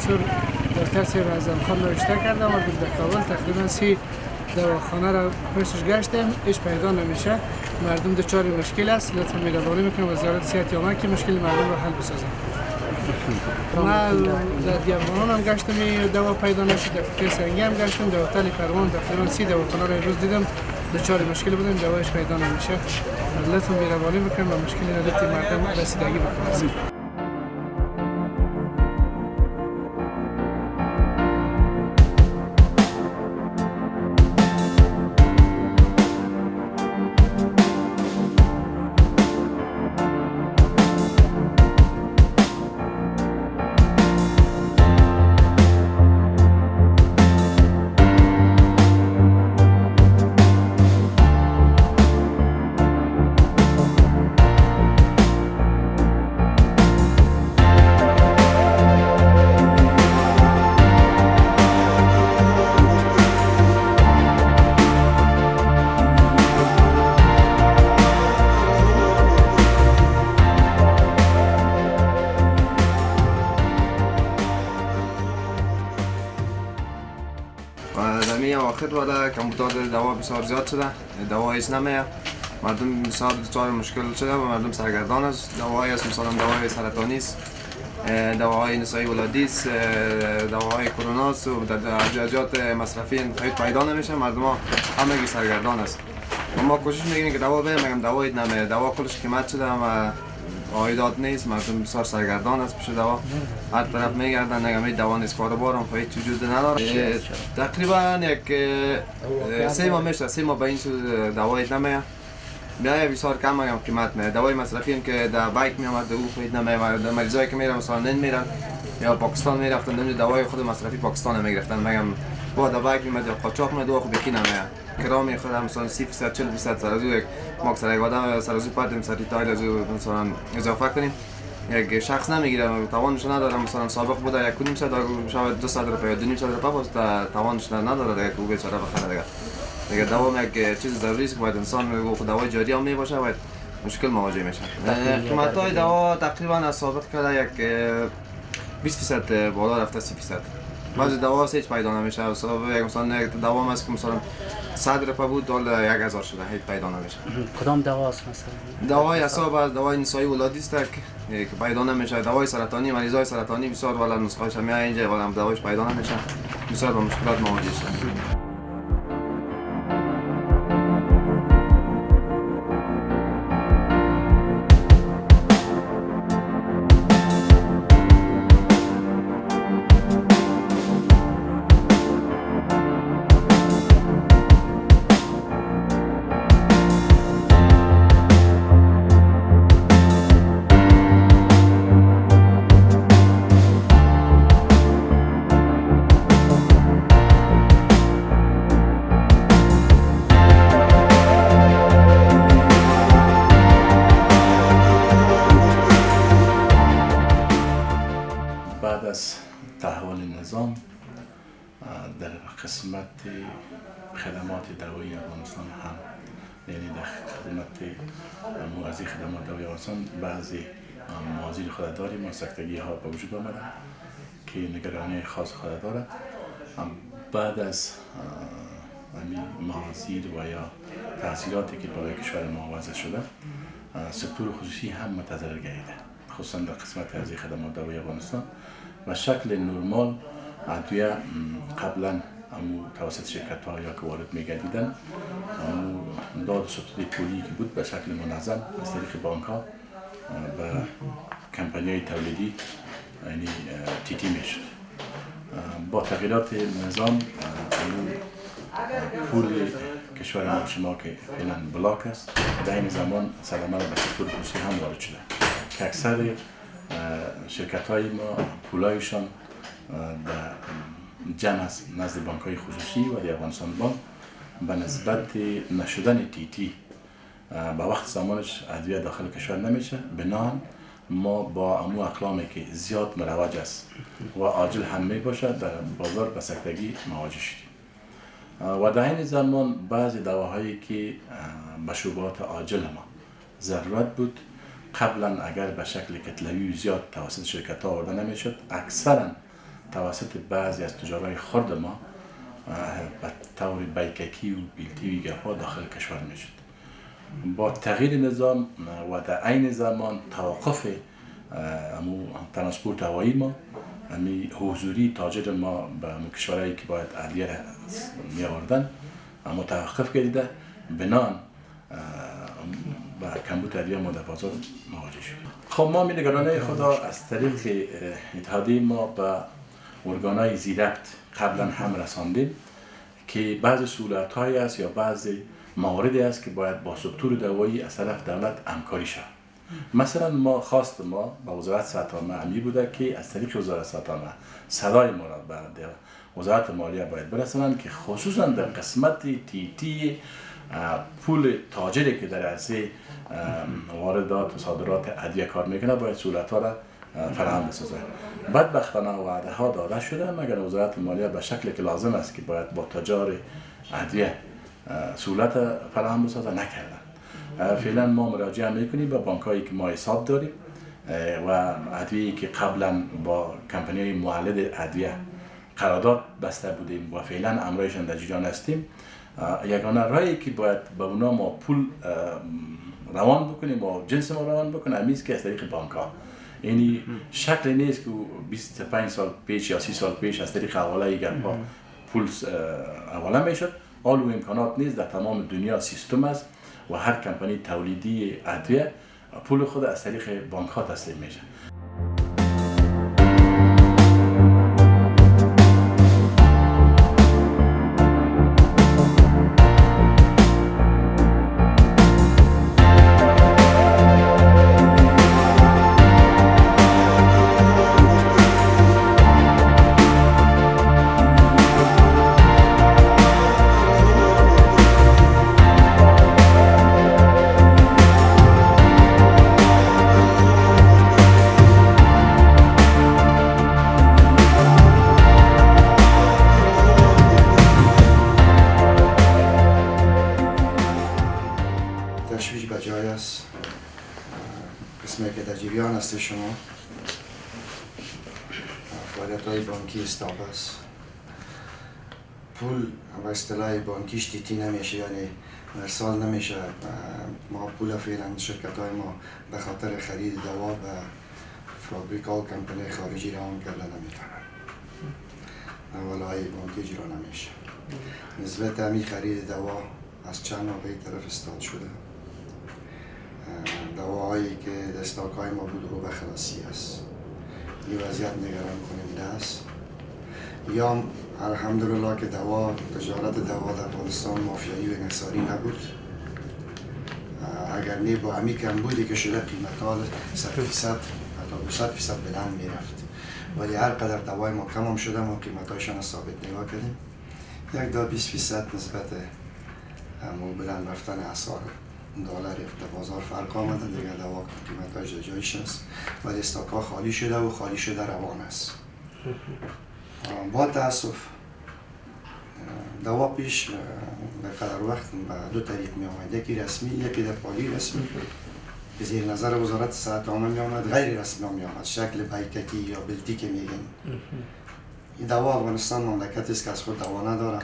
پروفسور دکتر سیب اعظم خان را اشتراک کردم و در کابل تقریبا 3 دواخانه را پشتش گشتیم، هیچ پیدا نمیشه. مردم دچار مشکل است. لطفا مهربانی میکنم وزارت صحت آمد که مشکل مردم را حل بسازه. ما در دیابان هم گشتم دوا پیدا نشد، در فکر سنگی هم گشتم، در هتل پروان تقریبا 30 دواخانه را امروز دیدم دچار مشکل بودیم، دوایش پیدا نمیشه. لطفا مهربانی میکنم و مشکل را مردم رسیدگی بکنید. آخر ولی کمبودار دوا بسیار زیاد شده، دوا هیچ نمیاد، مردم بسیار دچار مشکل شده و مردم سرگردان است. دواهایی است مثلا دواهای سرطانی است، دواهای نسایی ولادی است، دواهای کرونا است و ادویات مصرفی پیدا نمیشه، مردم ها همگی سرگردان است. ما کوشش میکنیم که دوا بریم، میگم دوا هیچ نمیاد، دوا کلش قیمت شده و عایدات نیست، مردم بسیار سرگردان است پیش دوا، هر طرف میگردن، نگم هیچ دوا نیست، کاروبار هم هیچ وجود نداره. تقریبا یک 3 ماه میشه، 3 ماه به این سو دوا هیچ نمیاد، میای بسیار کم میگم قیمت میاد. دوای مصرفی هم که در بایک میامد او هیچ نمیاد، در مریضایی که میرن مثلا هند میرن یا پاکستان میرفتن، دم دوای خود مصرفی پاکستان میگرفتن، میگم با در بایک میاد یا قاچاق میاد دوا خود بکی نمیاد، کرامی خود مثلا 30% 40% سر از یک ماکس سر یک آدم سر از پاتیم سر تایل از مثلا اضافه کنیم، یک شخص نمیگیره، توانش نداره، مثلا سابق بوده 1.5 ساعت شاید 200 روپیه یا 2.5 روپیه باز توانش نداره دیگه کو بیچاره بخره دیگه دوا یک چیز ضروری است که باید انسان خود دوای جاری هم میباشه، باید مشکل مواجه میشه. قیمت های دوا تقریبا از سابق کرده یک 20% بالا رفته 30%. بعضی دوا هیچ پیدا نمیشه، مثلا یک دوا هست که مثلا 100 روپیه بود حالا 1000 شده، هیچ پیدا نمیشه. کدام دوا است مثلا؟ دوای اعصاب است، دوای نسایی ولادی است که پیدا نمیشه، دوای سرطانی، مریضای سرطانی بسیار والا نسخه‌اش میاد اینجا والا دوایش پیدا نمیشه، بسیار با مشکلات مواجه شده. بعد از تحول نظام در قسمت خدمات دوایی افغانستان هم، یعنی در خدمت موازی خدمات دوایی افغانستان بعضی موازین خود داریم و سکتگی ها به وجود آمده که نگرانی خاص خود دارد. بعد از محاصیل و یا تحصیلاتی که برای کشور ما وضع شده، سکتور خصوصی هم متضرر گردیده، خصوصا در قسمت از خدمات دوایی افغانستان و شکل نرمال ادویه قبلا توسط شرکت ها یا که وارد میگردیدن داد ستود پولی که بود به شکل منظم از طریق بانک ها و کمپانی های تولیدی یعنی تیتی میشد. با تغییرات نظام پول کشور ما شما که فعلا بلاک است، در این زمان صدمه به سکتور خصوصی هم وارد شده که اکثر شرکت های ما پولایشان در جمع است نزد بانک های خصوصی و در افغانستان بانک به نسبت نشدن تیتی به وقت زمانش ادویه داخل کشور نمیشه. بنابراین ما با امو اقلامی که زیاد مروج است و عاجل هم می باشد در بازار به سکتگی مواجه شدیم و در این زمان بعضی دواهایی که به شبهات عاجل ما ضرورت بود قبلا اگر به شکل کتلوی زیاد توسط شرکت ها آورده نمیشد، اکثرا توسط بعضی از تجارای خرد ما به طور بیککی و بیلتی و گپا داخل کشور میشد. با تغییر نظام و در عین زمان توقف ترانسپورت هوایی ما، حضوری تاجر ما به کشورهایی که باید ادویه می آوردن متوقف گردیده، بنان با کمبود ادویه ما در بازار مواجه شد. خب ما نگرانه خدا از طریق اتحادیه ما به ارگانهای ذی‌ربط قبلا هم رساندیم که بعضی صورت‌هایی است یا بعضی مواردی است که باید با سکتور دوایی از طرف دولت همکاری شود. مثلا ما خواست ما با وزارت صحت عامه همی بوده که از طریق وزارت صحت عامه صدای ما را به وزارت مالیه باید برسانند که خصوصا در قسمت تی پول تاجری که در عرصه واردات و صادرات ادویه کار میکنه باید سهولت‌ها را فراهم بسازه. بدبختانه وعده ها داده شده مگر وزارت مالیه به شکلی که لازم است که باید با تجار ادویه سهولت فراهم بسازه نکردن. فعلا ما مراجعه میکنیم به بانکایی که ما حساب داریم و ادویه‌ای که قبلا با کمپانی مولد ادویه قرارداد بسته بودیم و فعلا امرایشان در جریان هستیم. یگانه راهی که باید به اونا ما پول روان بکنیم و جنس ما روان بکنیم همیست که از طریق بانک ها. یعنی شکل نیست که 25 سال پیش یا 30 سال پیش از طریق حواله گرپا پول حواله میشد. حال و امکانات نیست، در تمام دنیا سیستم است و هر کمپانی تولیدی ادویه پول خود از طریق بانک ها تسلیم میشه. تشویش به جای است. قسمی که در جریان است شما فعالیت‌های بانکی استاپ است. پول و اصطلاح بانکیش تیتی نمیشه، یعنی ارسال نمیشه. ما پول فعلا شرکت‌های ما به خاطر خرید دوا به فابریکا و کمپانی خارجی روان کرده نمیتونن. حواله‌های بانکی اجرا نمیشه. نسبت همین خرید دوا از چند ماه به این طرف استارت شده. دواهایی که دستاک‌های ما بود رو به خلاصی است. این وضعیت نگران کننده است. یا الحمدلله که تجارت دوا در افغانستان مافیایی و انحصاری نبود. اگر نه با همین کمبودی که شده قیمت‌ها 100% حتی 200% بلند میرفت. ولی هر قدر دوای ما کم هم شده ما قیمت‌هایشان ثابت نگاه کردیم. 10-20% نسبت بلند رفتن اسعار دلار در بازار فرق آمده. دیگه دوا قیمت‌هاش جایش است ولی استاک‌ها خالی شده و خالی شده روان است. با تأسف دوا پیش به قدر وقت به دو طریق می آمد، یکی رسمی یکی در پالی رسمی که زیر نظر وزارت صحت عامه می آمد، غیر رسمی می آمد شکل بیککی یا بلتی که میگن. این دوا افغانستان مملکتی است که از خود دوا نداره.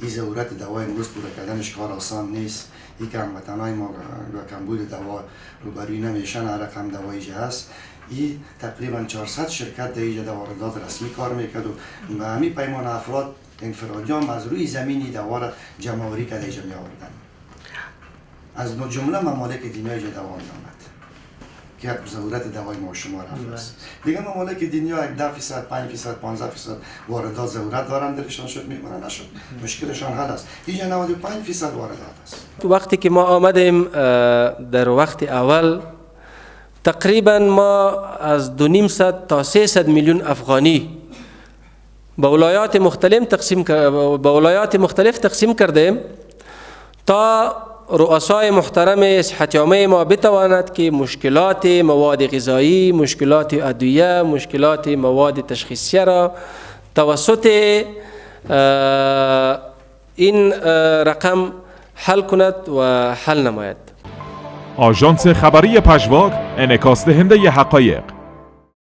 این ضرورت دوای امروز پوره کردنش کار آسان نیست. این که هموطنهای ما با کمبود دوا روبروی نمیشن، هر رقم دوایی جه هست. این تقریبا 400 شرکت در اینجا واردات رسمی کار میکرد و به همین پیمان افراد انفرادی هم از روی زمینی دوا را جمع آوری کرده اینجا می آوردن. از جمله ممالک دنیا اینجا دوا می آمد که ضرورت دوای ما شما رفت است. دیگه ممالک دنیا 10%، 5%، 15% واردات ضرورت دارن، دلشان شد میمونه، نشد مشکلشان حل است. اینجا 95% واردات است. وقتی که ما آمدیم در وقت اول تقریبا ما از 200 تا 300 میلیون افغانی به ولایات مختلف تقسیم کردیم تا رؤسای محترم صحت عامه ما بتواند که مشکلات مواد غذایی، مشکلات ادویه، مشکلات مواد تشخیصیه را توسط این رقم حل کند و حل نماید. آژانس خبری پژواک، انعکاس دهنده حقایق.